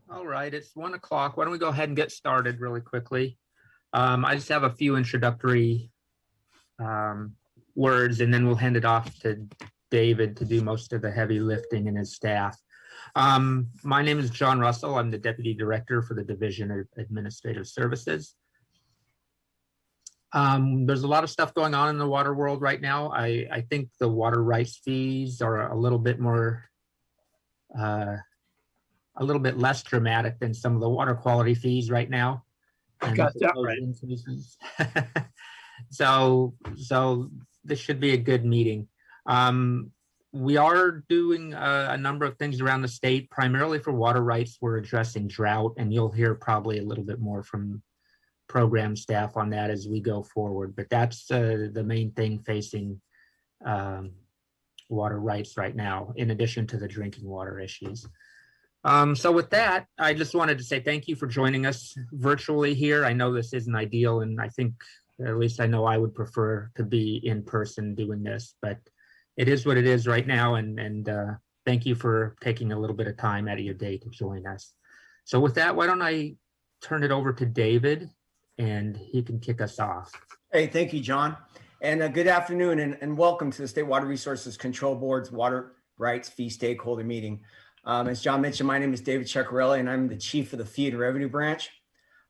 All right, it's 1 o'clock. Why don't we go ahead and get started really quickly? I just have a few introductory words, and then we'll hand it off to David to do most of the heavy lifting and his staff. My name is John Russell. I'm the Deputy Director for the Division of Administrative Services. There's a lot of stuff going on in the water world right now. I think the water rights fees are a little bit more a little bit less dramatic than some of the water quality fees right now. And got that right. So this should be a good meeting. We are doing a number of things around the state, primarily for water rights. We're addressing drought, and you'll hear probably a little bit more from program staff on that as we go forward. But that's the main thing facing water rights right now, in addition to the drinking water issues. So with that, I just wanted to say thank you for joining us virtually here. I know this isn't ideal, and I think, at least I know I would prefer to be in person doing this, but it is what it is right now. And thank you for taking a little bit of time out of your day to join us. So with that, why don't I turn it over to David, and he can kick us off. Hey, thank you, John. And good afternoon, and welcome to the State Water Resources Control Board's Water Rights Fee Stakeholder Meeting. As John mentioned, my name is David Ceccarelli, and I'm the Chief of the Fee and Revenue Branch.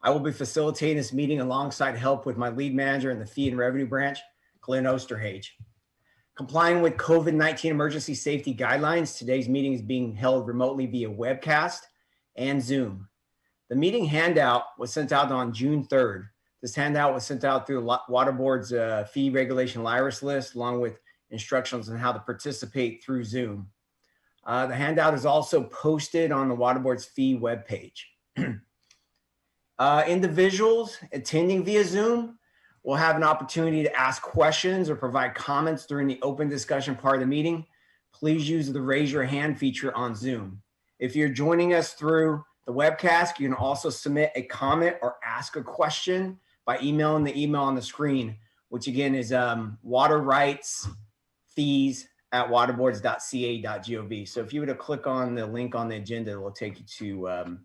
I will be facilitating this meeting alongside help with my lead manager in the Fee and Revenue Branch, Glenn Osterhage. Complying with COVID-19 emergency safety guidelines, today's meeting is being held remotely via webcast and Zoom. The meeting handout was sent out on June 3rd. This handout was sent out through the Water Board's fee regulation LIRIS list, along with instructions on how to participate through Zoom. The handout is also posted on the Water Board's fee webpage. Individuals attending via Zoom will have an opportunity to ask questions or provide comments during the open discussion part of the meeting. Please use the raise your hand feature on Zoom. If you're joining us through the webcast, you can also submit a comment or ask a question by emailing the email on the screen, which again is waterrightsfees@waterboards.ca.gov. So if you were to click on the link on the agenda, it will take you to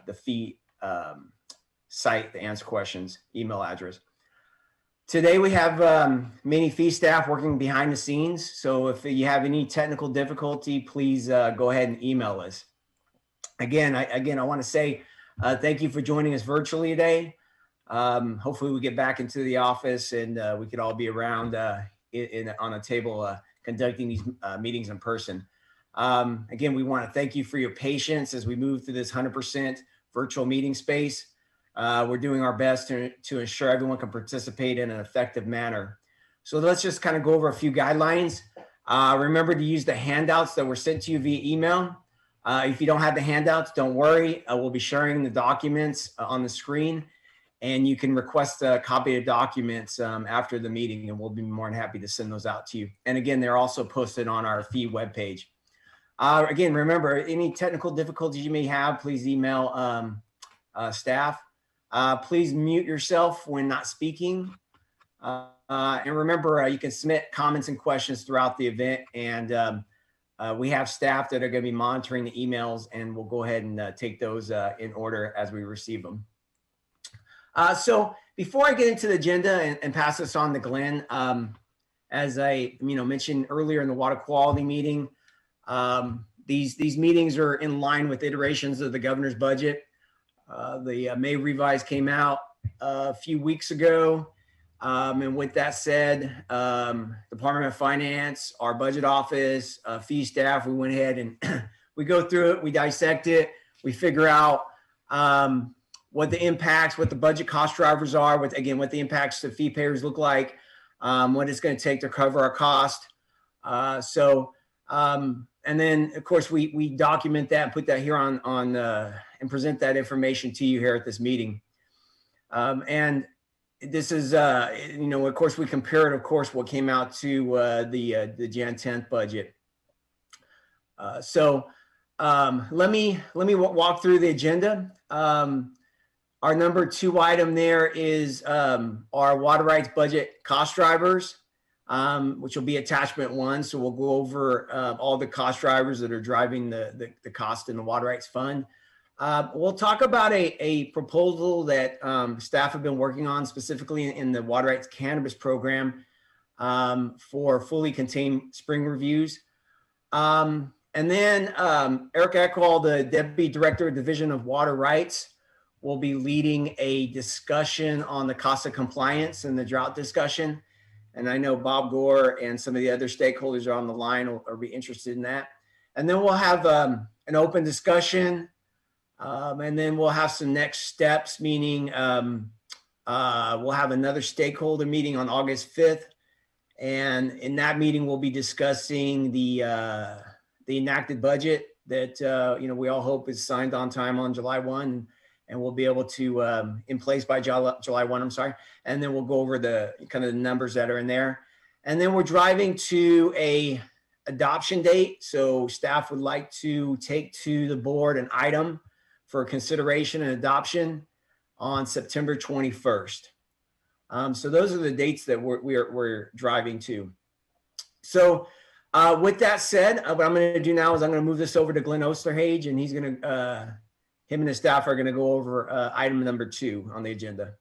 the fee site, the answer questions email address. Today we have many fee staff working behind the scenes. So if you have any technical difficulty, please go ahead and email us. Again, I want to say thank you for joining us virtually today. Hopefully we get back into the office and we could all be around on a table conducting these meetings in person. Again, we want to thank you for your patience as we move through this 100% virtual meeting space. We're doing our best to ensure everyone can participate in an effective manner. So let's just kind of go over a few guidelines. Remember to use the handouts that were sent to you via email. If you don't have the handouts, don't worry. We'll be sharing the documents on the screen, and you can request a copy of documents after the meeting, and we'll be more than happy to send those out to you. And again, they're also posted on our fee webpage. Again, remember, any technical difficulties you may have, please email staff. Please mute yourself when not speaking. And remember, you can submit comments and questions throughout the event, and we have staff that are going to be monitoring the emails, and we'll go ahead and take those in order as we receive them. So before I get into the agenda and pass this on to Glenn, as I mentioned earlier in the water quality meeting, these meetings are in line with iterations of the governor's budget. The May revise came out a few weeks ago. And with that said, Department of Finance, our budget office, fee staff, we went ahead and we go through it, we dissect it, we figure out what the impacts, what the budget cost drivers are, what the impacts to fee payers look like, what it's going to take to cover our cost. And then of course we document that and put that here on and present that information to you here at this meeting. And this is, of course, we compare it, of course, what came out to the Jan 10th budget. Let me walk through the agenda. Our number 2 item there is our water rights budget cost drivers, which will be attachment 1. So we'll go over all the cost drivers that are driving the cost in the water rights fund. We'll talk about a proposal that staff have been working on specifically in the Water Rights Cannabis Program for fully contained spring reviews. And then Eric Eckwall, the Deputy Director of Division of Water Rights, will be leading a discussion on the cost of compliance and the drought discussion. And I know Bob Gore and some of the other stakeholders are on the line or be interested in that. And then we'll have an open discussion. And then we'll have some next steps, meaning we'll have another stakeholder meeting on August 5th. And in that meeting, we'll be discussing the enacted budget that we all hope is signed on time on July 1, and we'll be able to in place by July 1. I'm sorry, and then we'll go over the kind of the numbers that are in there, and then we're driving to a adoption date. So staff would like to take to the board an item for consideration and adoption on September 21st. So those are the dates that we're driving to. So with that said, what I'm going to do now is I'm going to move this over to Glenn Osterhage, and he's going to, him and his staff are going to go over item number 2 on the agenda.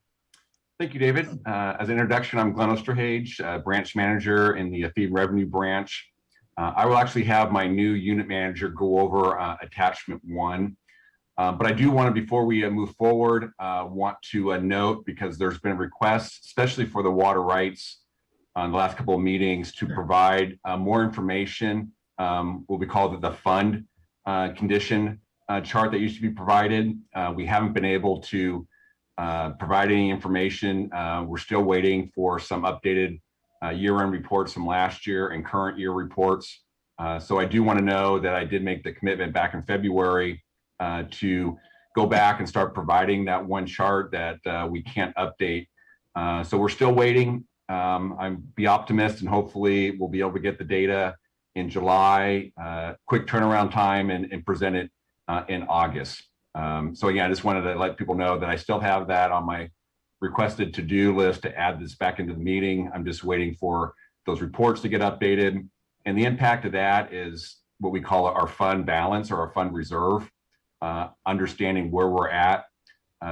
Thank you, David. As an introduction, I'm Glenn Osterhage, branch manager in the Fee and Revenue branch. I will actually have my new unit manager go over attachment 1. But I do want to, before we move forward, want to note, because there's been requests, especially for the water rights on the last couple of meetings, to provide more information, what we call the fund condition chart that used to be provided. We haven't been able to provide any information. We're still waiting for some updated year-end reports from last year and current year reports. So I do want to know that I did make the commitment back in February to go back and start providing that one chart that we can't update. So we're still waiting. I'm be optimist, and hopefully we'll be able to get the data in July, quick turnaround time, and present it in August. So again, I just wanted to let people know that I still have that on my requested to-do list to add this back into the meeting. I'm just waiting for those reports to get updated. And the impact of that is what we call our fund balance or our fund reserve. Understanding where we're at.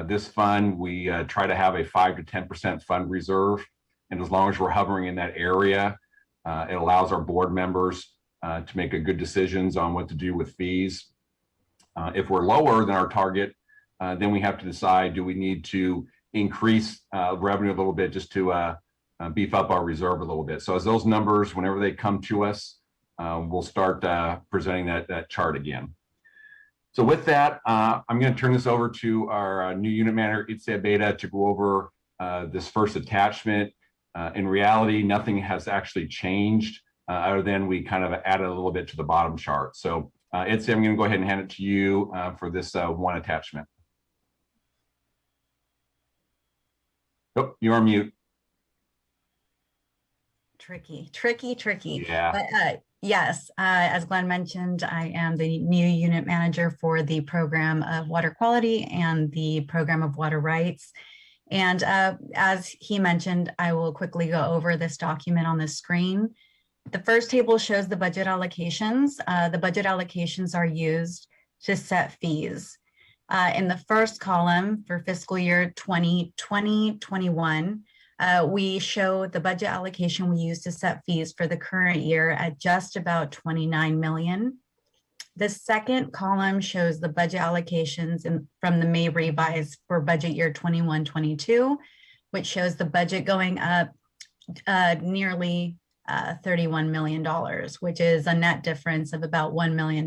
This fund, we try to have a 5 to 10% fund reserve. And as long as we're hovering in that area, it allows our board members to make good decisions on what to do with fees. If we're lower than our target, then we have to decide, do we need to increase revenue a little bit just to beef up our reserve a little bit. So as those numbers, whenever they come to us, we'll start presenting that chart again. So with that, I'm going to turn this over to our new unit manager, Itzia Beta, to go over this first attachment. In reality, nothing has actually changed other than we kind of added a little bit to the bottom chart. So Itzia, I'm going to go ahead and hand it to you for this one attachment. Oh, you're on mute. Tricky. Yeah. But, yes, as Glenn mentioned, I am the new unit manager for the program of water quality and the program of water rights. And as he mentioned, I will quickly go over this document on the screen. The first table shows the budget allocations. The budget allocations are used to set fees. In the first column for fiscal year 2020-21, we show the budget allocation we use to set fees for the current year at just about 29 million. The second column shows the budget allocations from the May revise for budget year 21-22, which shows the budget going up nearly $31 million, which is a net difference of about $1 million,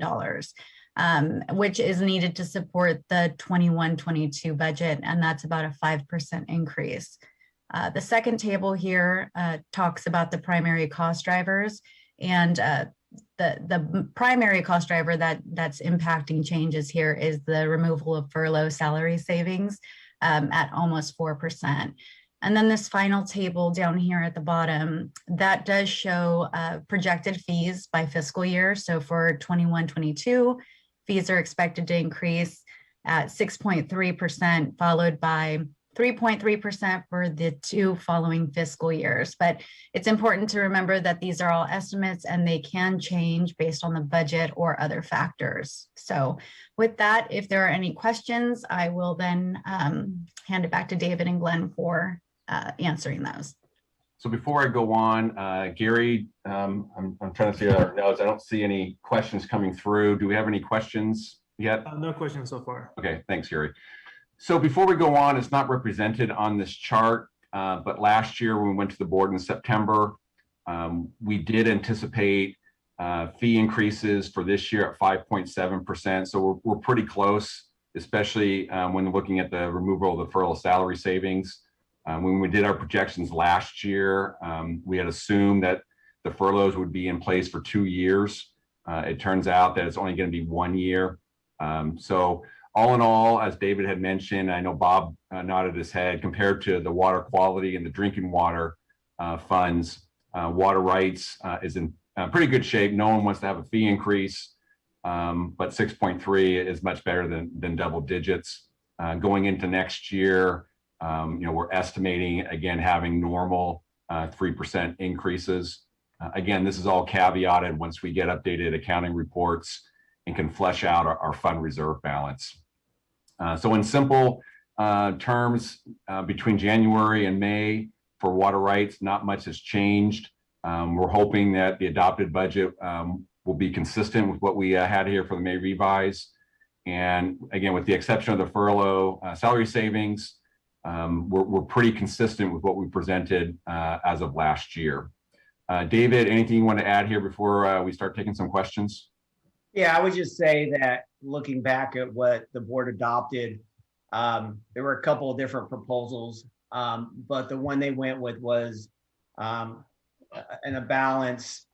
which is needed to support the 21-22 budget, and that's about a 5% increase. The second table here talks about the primary cost drivers, and the primary cost driver that's impacting changes here is the removal of furlough salary savings at almost 4%. And then this final table down here at the bottom, that does show projected fees by fiscal year. So for 21-22, fees are expected to increase at 6.3%, followed by 3.3% for the 2 following fiscal years. But it's important to remember that these are all estimates and they can change based on the budget or other factors. So with that, if there are any questions, I will then hand it back to David and Glenn for answering those. So before I go on, Gary, I'm trying to see our notes. I don't see any questions coming through. Do we have any questions yet? No questions so far. Okay, thanks, Gary. So before we go on, it's not represented on this chart, but last year when we went to the board in September, we did anticipate fee increases for this year at 5.7%. So we're pretty close, especially when looking at the removal of the furlough salary savings. When we did our projections last year, we had assumed that the furloughs would be in place for 2 years. It turns out that it's only going to be 1 year. So all in all, as David had mentioned, I know Bob nodded his head, compared to the water quality and the drinking water funds, water rights is in pretty good shape. No one wants to have a fee increase, but 6.3 is much better than double digits. Going into next year, we're estimating, again, having normal 3% increases. Again, this is all caveated once we get updated accounting reports and can flesh out our fund reserve balance. So in simple terms, between January and May for water rights, not much has changed. We're hoping that the adopted budget will be consistent with what we had here for the May revise. And again, with the exception of the furlough salary savings, we're pretty consistent with what we presented as of last year. David, anything you want to add here before we start taking some questions? Yeah, I would just say that looking back at what the board adopted, there were a couple of different proposals, but the one they went with was a balance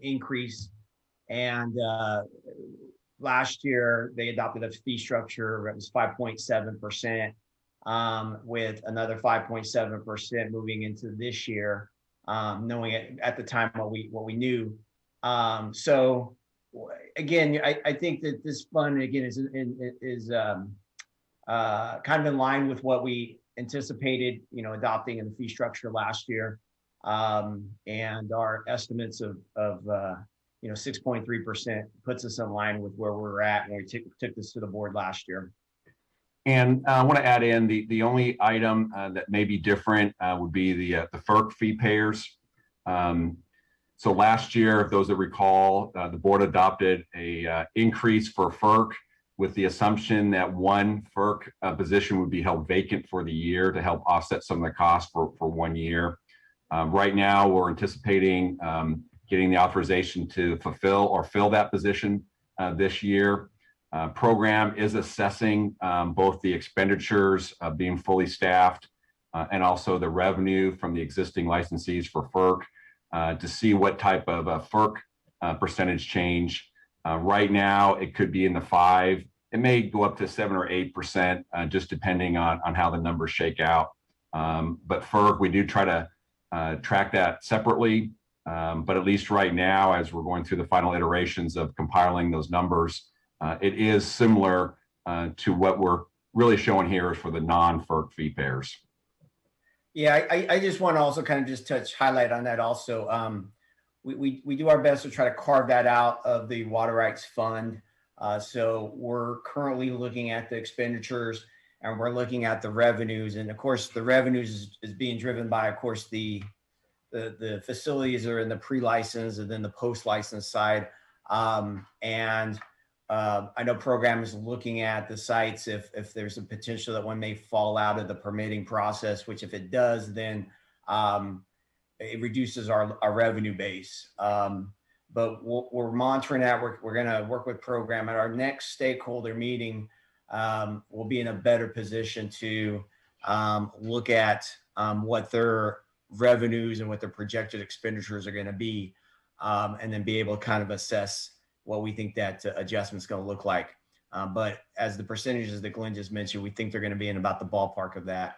increase. And last year they adopted a fee structure that was 5.7%, with another 5.7% moving into this year, knowing at the time what we knew. So again, I think that this fund again is kind of in line with what we anticipated, adopting in the fee structure last year, and our estimates of 6.3% puts us in line with where we're at when we took this to the board last year. And I want to add in the only item that may be different would be the FERC fee payers. So last year, if those that recall, the board adopted a increase for FERC with the assumption that one FERC position would be held vacant for the year to help offset some of the costs for 1 year. Right now, we're anticipating getting the authorization to fulfill or fill that position this year. Program is assessing both the expenditures of being fully staffed and also the revenue from the existing licensees for FERC to see what type of a FERC percentage change. Right now, it could be in the 5. It may go up to 7 or 8%, just depending on how the numbers shake out. But FERC, we do try to track that separately. But at least right now, as we're going through the final iterations of compiling those numbers, it is similar to what we're really showing here is for the non-FERC fee payers. Yeah, I just want to also kind of just highlight on that also. We do our best to try to carve that out of the water rights fund. So we're currently looking at the expenditures and we're looking at the revenues. And of course, the revenues is being driven by, of course, the facilities are in the pre-license and then the post-license side. I know program is looking at the sites if there's a potential that one may fall out of the permitting process, which if it does, then it reduces our revenue base. But we're monitoring that. We're going to work with program at our next stakeholder meeting. We'll be in a better position to look at what their revenues and what their projected expenditures are going to be, and then be able to kind of assess what we think that adjustment's going to look like. But as the percentages that Glenn just mentioned, we think they're going to be in about the ballpark of that.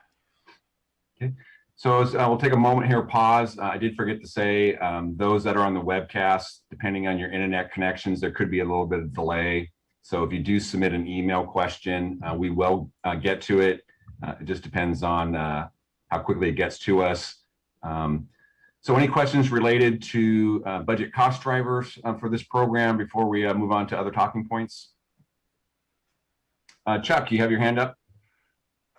Okay. So we'll take a moment here, pause. I did forget to say, those that are on the webcast, depending on your internet connections, there could be a little bit of delay. So if you do submit an email question, we will get to it. It just depends on how quickly it gets to us. So any questions related to budget cost drivers for this program before we move on to other talking points? Chuck, you have your hand up?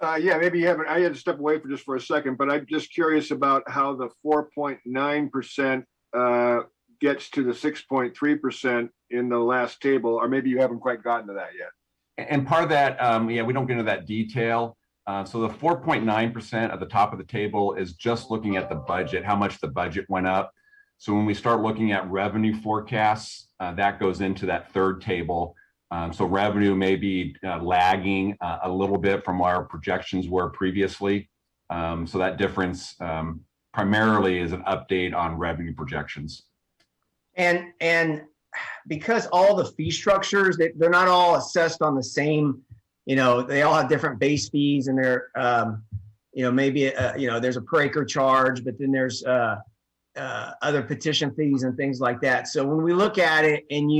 Yeah, maybe you haven't. I had to step away for a second, but I'm just curious about how the 4.9% gets to the 6.3% in the last table, or maybe you haven't quite gotten to that yet. And part of that, yeah, we don't get into that detail. So the 4.9% at the top of the table is just looking at the budget, how much the budget went up. So when we start looking at revenue forecasts, that goes into that third table. So revenue may be lagging a little bit from our projections were previously. So that difference primarily is an update on revenue projections. And because all the fee structures, they're not all assessed on the same, they all have different base fees, and they're, maybe, there's a per acre charge, but then there's other petition fees and things like that. So when we look at it and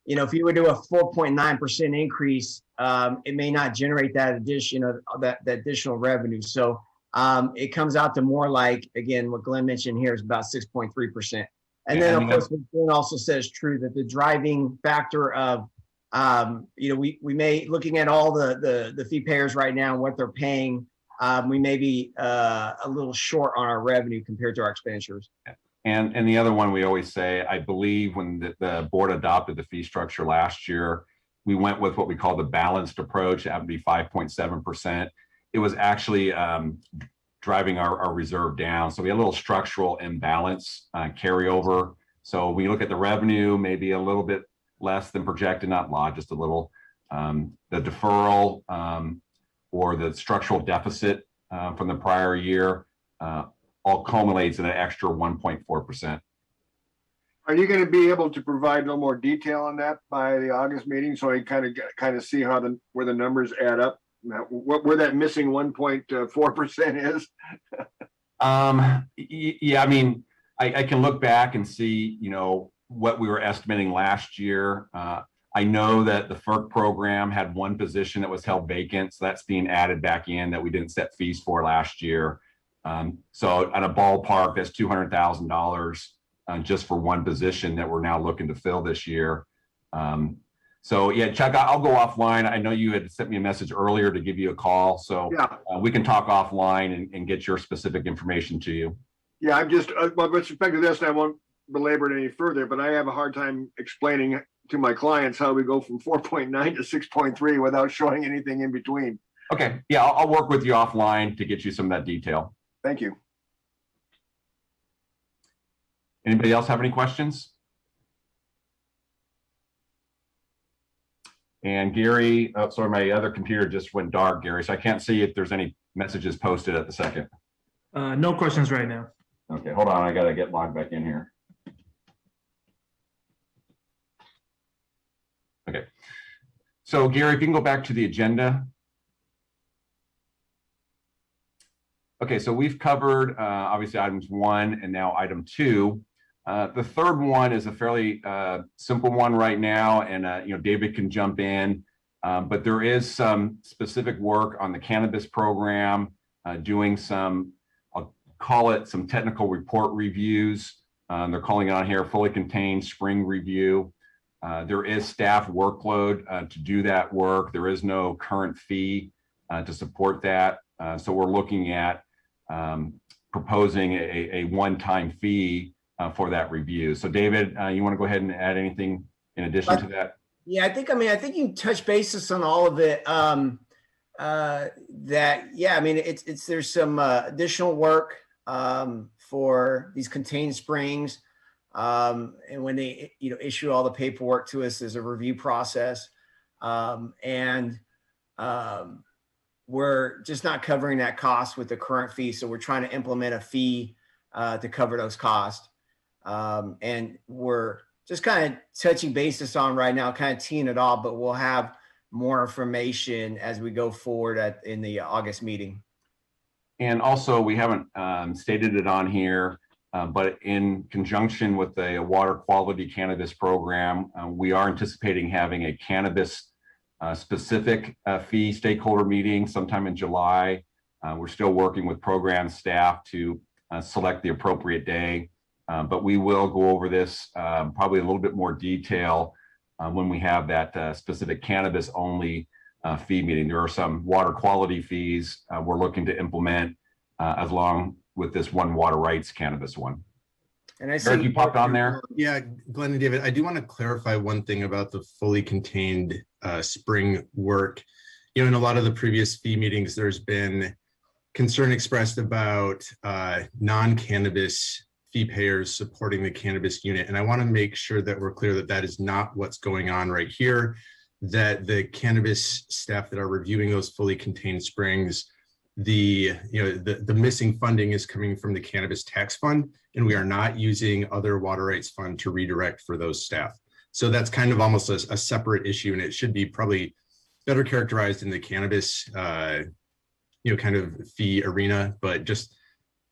if you would do a 4.9% increase, it may not generate that additional revenue. So it comes out to more like, again, what Glenn mentioned here is about 6.3%. And then, of course, Glenn also says true that the driving factor of, we may, looking at all the fee payers right now and what they're paying, we may be a little short on our revenue compared to our expenditures. And the other one we always say, I believe when the board adopted the fee structure last year, we went with what we call the balanced approach. That would be 5.7%. It was actually driving our reserve down. So we had a little structural imbalance carryover. So when you look at the revenue, maybe a little bit less than projected, not a lot, just a little. The deferral or the structural deficit from the prior year all culminates in an extra 1.4%. Are you going to be able to provide a little more detail on that by the August meeting, so I kind of see where the numbers add up, where that missing 1.4% is? Yeah, I mean, I can look back and see, what we were estimating last year. I know that the FERC program had one position that was held vacant, so that's being added back in that we didn't set fees for last year. So at a ballpark, that's $200,000 just for one position that we're now looking to fill this year. So yeah, Chuck, I'll go offline. I know you had sent me a message earlier to give you a call, so yeah. We can talk offline and get your specific information to you. Yeah, I'm just, with respect to this, and I won't belabor it any further, but I have a hard time explaining to my clients how we go from 4.9 to 6.3 without showing anything in between. Okay, yeah, I'll work with you offline to get you some of that detail. Thank you. Anybody else have any questions? And Gary, oh, sorry, my other computer just went dark, Gary, so I can't see if there's any messages posted at the second. No questions right now. Okay, hold on, I gotta get logged back in here. Okay, so Gary, if you can go back to the agenda. Okay, so we've covered obviously items 1 and now item 2. The third one is a fairly simple one right now, and David can jump in, but there is some specific work on the cannabis program, doing some, I'll call it some technical report reviews. They're calling it on here fully contained spring review. There is staff workload to do that work. There is no current fee to support that. So we're looking at proposing a one-time fee for that review. So David, you want to go ahead and add anything in addition to that? Yeah, I think you touch basis on all of it. There's some additional work for these contained springs. And when they issue all the paperwork to us, there's a review process. We're just not covering that cost with the current fee. So we're trying to implement a fee to cover those costs. And we're just kind of touching basis on right now, kind of teeing it all, but we'll have more information as we go forward in the August meeting. And also, we haven't stated it on here, but in conjunction with the water quality cannabis program, we are anticipating having a cannabis specific fee stakeholder meeting sometime in July. We're still working with program staff to select the appropriate day, but we will go over this probably a little bit more detail when we have that specific cannabis only fee meeting. There are some water quality fees we're looking to implement as long with this one water rights cannabis one. And I see Eric, you popped on there. Yeah, Glenn and David, I do want to clarify one thing about the fully contained spring work. You know, in a lot of the previous fee meetings, there's been concern expressed about non-cannabis fee payers supporting the cannabis unit. And I want to make sure that we're clear that that is not what's going on right here, that the cannabis staff that are reviewing those fully contained springs, the missing funding is coming from the cannabis tax fund, and we are not using other water rights fund to redirect for those staff. So that's kind of almost a separate issue, and it should be probably better characterized in the cannabis kind of fee arena. But just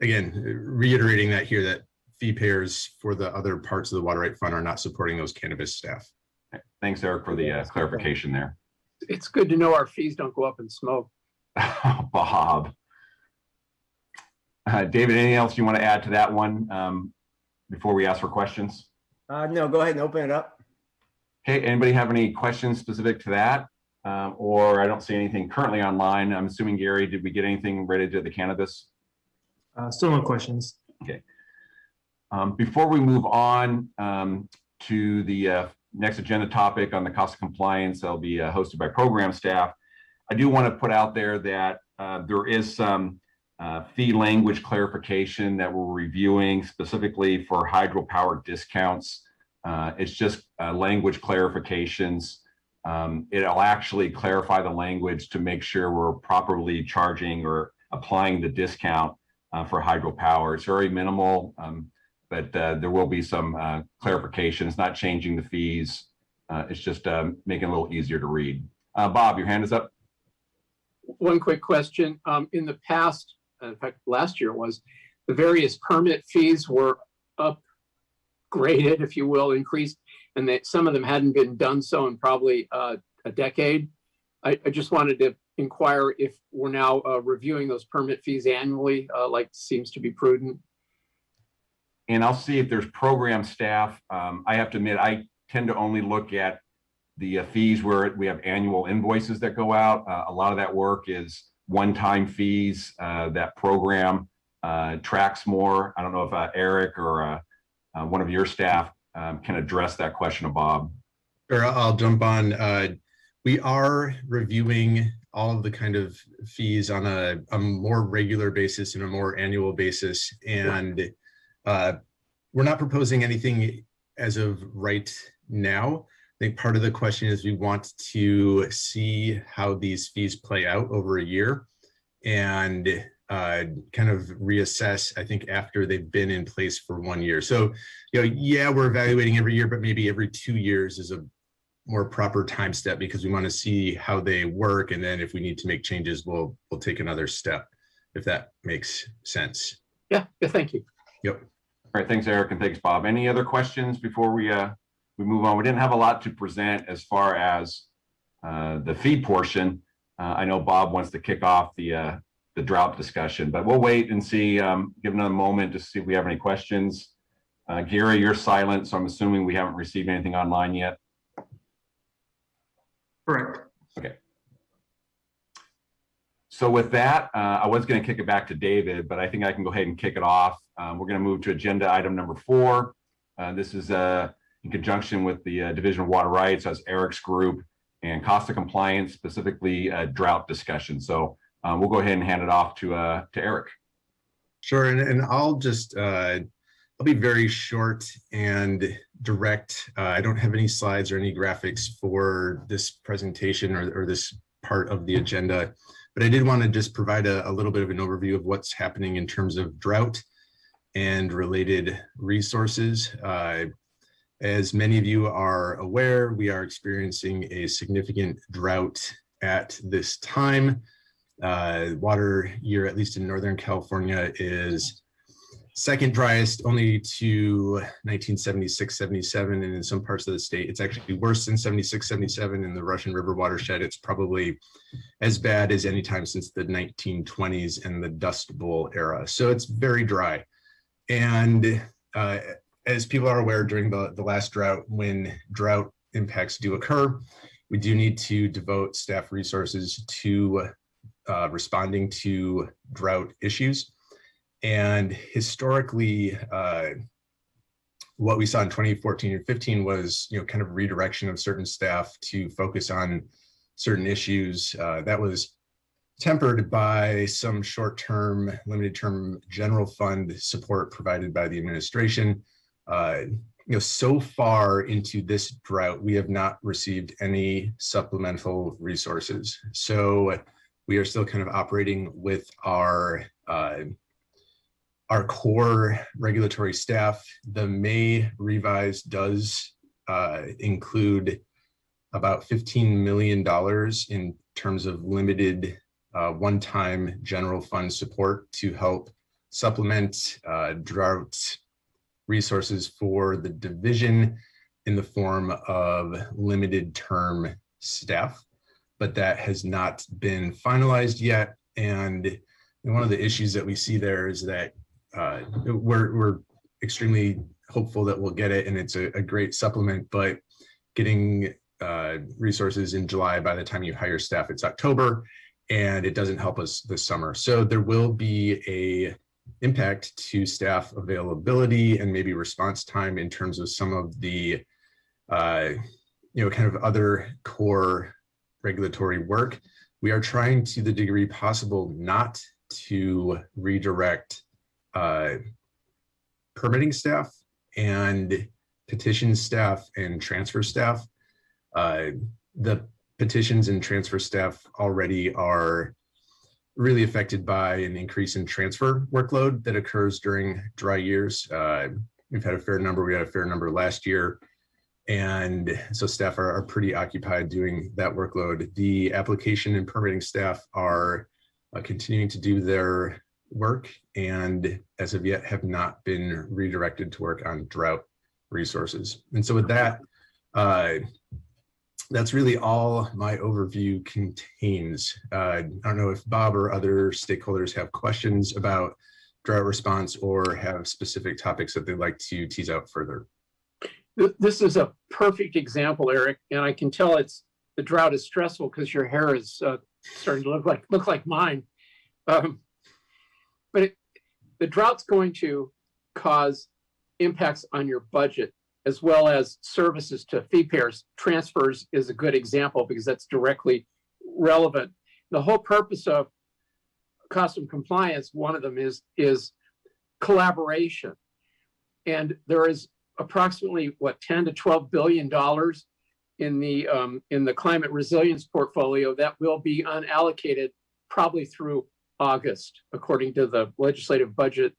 again, reiterating that here, that fee payers for the other parts of the water right fund are not supporting those cannabis staff. Thanks, Eric, for the clarification there. It's good to know our fees don't go up in smoke. Bob. David, anything else you want to add to that one before we ask for questions? No, go ahead and open it up. Okay, anybody have any questions specific to that? Or I don't see anything currently online. I'm assuming, Gary, did we get anything related to the cannabis? Still no questions. Okay. Before we move on to the next agenda topic on the cost of compliance, that'll be hosted by program staff. I do want to put out there that there is some fee language clarification that we're reviewing specifically for hydropower discounts. It's just language clarifications. It'll actually clarify the language to make sure we're properly charging or applying the discount for hydropower. It's very minimal, but there will be some clarification. It's not changing the fees. It's just making it a little easier to read. Bob, your hand is up. One quick question. In the past, in fact, last year was, the various permit fees were upgraded, if you will, increased, and that some of them hadn't been done so in probably a decade. I just wanted to inquire if we're now reviewing those permit fees annually, like seems to be prudent. And I'll see if there's program staff. I have to admit, I tend to only look at the fees where we have annual invoices that go out. A lot of that work is one-time fees that program tracks more. I don't know if Eric or one of your staff can address that question of Bob. Sure, I'll jump on. We are reviewing all of the kind of fees on a more regular basis and a more annual basis. And we're not proposing anything as of right now. I think part of the question is we want to see how these fees play out over a year and kind of reassess, I think, after they've been in place for 1 year. So, yeah, we're evaluating every year, but maybe every 2 years is a more proper time step because we want to see how they work. And then if we need to make changes, we'll take another step, if that makes sense. Yeah, thank you. Yep. All right, thanks, Eric, and thanks, Bob. Any other questions before we move on? We didn't have a lot to present as far as the fee portion. I know Bob wants to kick off the drought discussion, but we'll wait and see, give another moment to see if we have any questions. Gary, you're silent, so I'm assuming we haven't received anything online yet. Correct. Okay. So with that, I was going to kick it back to David, but I think I can go ahead and kick it off. We're going to move to agenda item number 4. This is in conjunction with the Division of Water Rights as Eric's group and cost of compliance, specifically drought discussion. So we'll go ahead and hand it off to Eric. Sure, and I'll just I'll be very short and direct. I don't have any slides or any graphics for this presentation or this part of the agenda, but I did want to just provide a little bit of an overview of what's happening in terms of drought and related resources. As many of you are aware, we are experiencing a significant drought at this time. Water year, at least in Northern California, is second driest only to 1976, 77, and in some parts of the state, it's actually worse than 76, 77 in the Russian River watershed. It's probably as bad as any time since the 1920s and the Dust Bowl era. So it's very dry. And as people are aware, during the last drought, when drought impacts do occur, we do need to devote staff resources to responding to drought issues. And historically, what we saw in 2014 and 15 was, kind of redirection of certain staff to focus on certain issues. That was tempered by some short-term, limited-term general fund support provided by the administration. So far into this drought, we have not received any supplemental resources. So we are still kind of operating with our core regulatory staff. The May revise does include about $15 million in terms of limited one-time general fund support to help supplement drought resources for the division in the form of limited term staff, but that has not been finalized yet. And one of the issues that we see there is that we're extremely hopeful that we'll get it, and it's a great supplement, but getting resources in July, by the time you hire staff, it's October, and it doesn't help us this summer. So there will be a impact to staff availability and maybe response time in terms of some of the kind of other core regulatory work. We are trying, to the degree possible, not to redirect permitting staff and petition staff and transfer staff. The petitions and transfer staff already are really affected by an increase in transfer workload that occurs during dry years. We've had a fair number. We had a fair number last year. And so staff are pretty occupied doing that workload. The application and permitting staff are continuing to do their work, and as of yet have not been redirected to work on drought resources. And so with that, that's really all my overview contains. I don't know if Bob or other stakeholders have questions about drought response or have specific topics that they'd like to tease out further. This is a perfect example, Eric, and I can tell the drought is stressful because your hair is starting to look like mine. But the drought's going to cause impacts on your budget as well as services to fee payers. Transfers is a good example because that's directly relevant. The whole purpose of custom compliance, one of them is collaboration. And there is approximately $10 to $12 billion in the climate resilience portfolio that will be unallocated probably through August, according to the legislative budget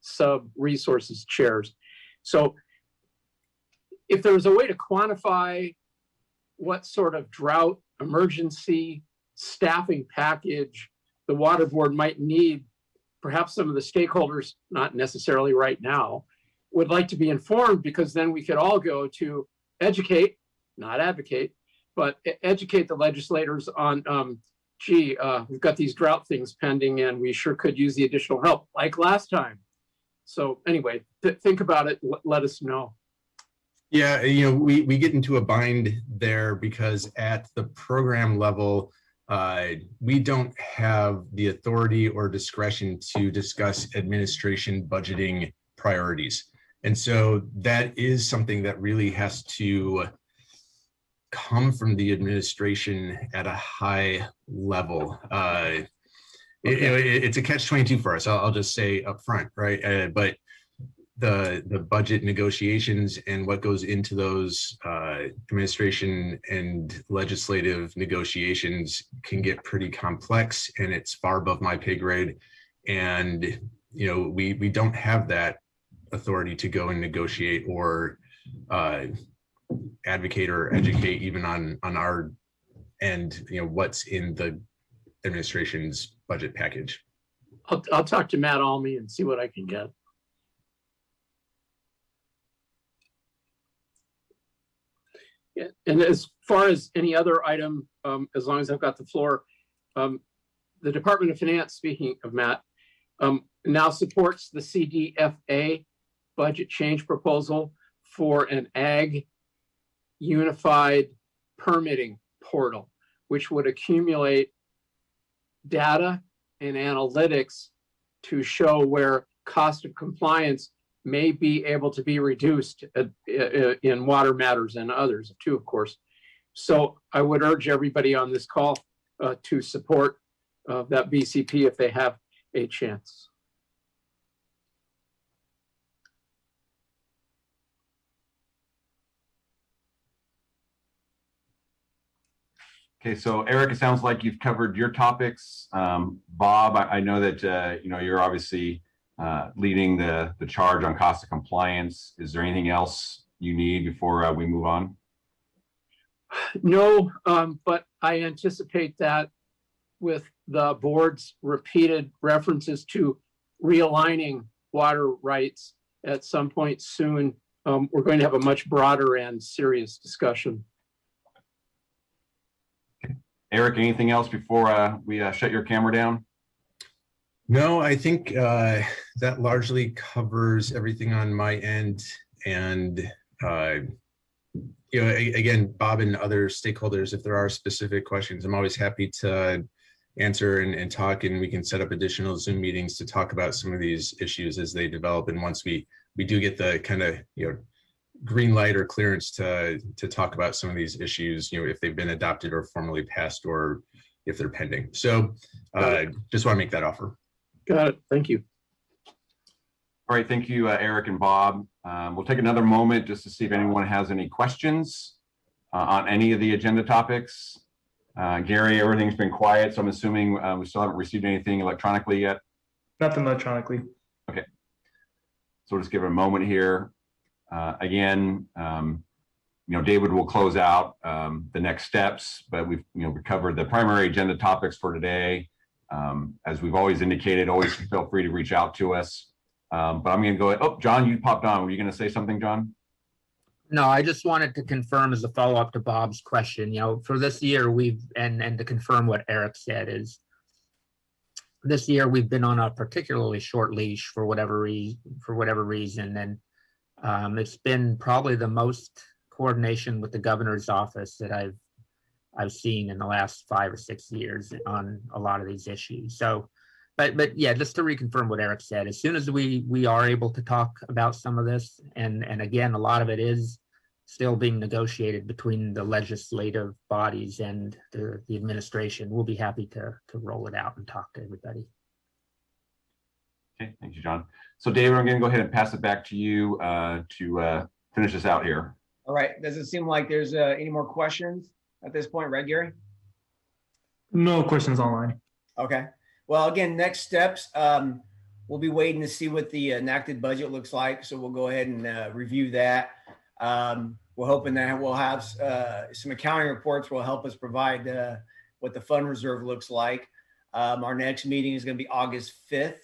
sub-resources chairs. So if there was a way to quantify what sort of drought emergency staffing package the water board might need, perhaps some of the stakeholders, not necessarily right now, would like to be informed, because then we could all go to educate, not advocate, but educate the legislators on, we've got these drought things pending and we sure could use the additional help like last time. So anyway, think about it, let us know. Yeah, we get into a bind there because at the program level, we don't have the authority or discretion to discuss administration budgeting priorities. And so that is something that really has to come from the administration at a high level. It's a catch-22 for us, I'll just say up front, right? But the budget negotiations and what goes into those administration and legislative negotiations can get pretty complex, and it's far above my pay grade. And we don't have that authority to go and negotiate or advocate or educate even on our end, what's in the administration's budget package. I'll talk to Matt Almy and see what I can get. And as far as any other item, as long as I've got the floor, the Department of Finance, speaking of Matt, now supports the CDFA budget change proposal for an ag unified permitting portal, which would accumulate data and analytics to show where cost of compliance may be able to be reduced in water matters and others too, of course. So I would urge everybody on this call to support that BCP if they have a chance. Okay, so Eric, it sounds like you've covered your topics. Bob, I know that you're obviously leading the charge on cost of compliance. Is there anything else you need before we move on? No, but I anticipate that with the board's repeated references to realigning water rights at some point soon, we're going to have a much broader and serious discussion. Eric, anything else before we shut your camera down? No, I think that largely covers everything on my end. And, again, Bob and other stakeholders, if there are specific questions, I'm always happy to answer and talk, and we can set up additional Zoom meetings to talk about some of these issues as they develop. And once we do get the kind of, green light or clearance to talk about some of these issues, if they've been adopted or formally passed or if they're pending. So just want to make that offer. Got it. Thank you. All right. Thank you, Eric and Bob. We'll take another moment just to see if anyone has any questions on any of the agenda topics. Gary, everything's been quiet, so I'm assuming we still haven't received anything electronically yet. Nothing electronically. Okay. So we'll just give it a moment here. Again, David will close out the next steps, but we've covered the primary agenda topics for today. As we've always indicated, always feel free to reach out to us. But I'm going to go ahead. Oh, John, you popped on. Were you going to say something, John? No, I just wanted to confirm as a follow-up to Bob's question, for this year and to confirm what Eric said is this year we've been on a particularly short leash for whatever reason. And it's been probably the most coordination with the governor's office that I've seen in the last 5 or 6 years on a lot of these issues. So, but yeah, just to reconfirm what Eric said, as soon as we are able to talk about some of this, and again, a lot of it is still being negotiated between the legislative bodies and the administration, we'll be happy to roll it out and talk to everybody. Okay, thank you, John. So David, I'm going to go ahead and pass it back to you to finish this out here. All right. Does it seem like there's any more questions at this point, right, Gary? No questions online. Okay. Well, again, next steps, we'll be waiting to see what the enacted budget looks like. So we'll go ahead and review that. We're hoping that we'll have some accounting reports will help us provide what the fund reserve looks like. Our next meeting is going to be August 5th.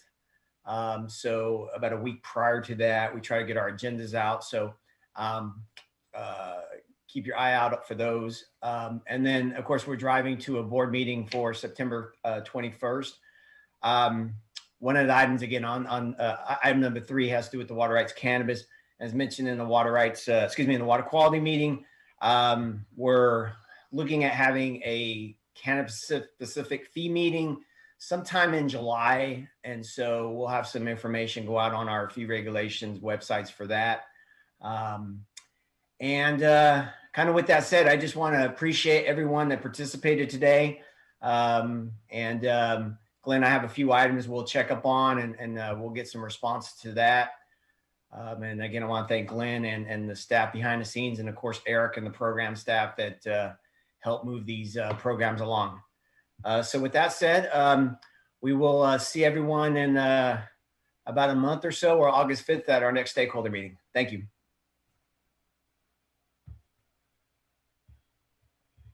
So about a week prior to that, we try to get our agendas out. So keep your eye out for those. And then, of course, we're driving to a board meeting for September 21st. One of the items, again, on item number 3 has to do with the water rights cannabis. As mentioned in the water rights, in the water quality meeting, we're looking at having a cannabis-specific fee meeting sometime in July. And so we'll have some information go out on our fee regulations websites for that. Kind of with that said, I just want to appreciate everyone that participated today. Glenn, I have a few items we'll check up on and we'll get some response to that. And again, I want to thank Glenn and the staff behind the scenes, and of course, Eric and the program staff that help move these programs along. So with that said, we will see everyone in about a month or so, or August 5th at our next stakeholder meeting. Thank you.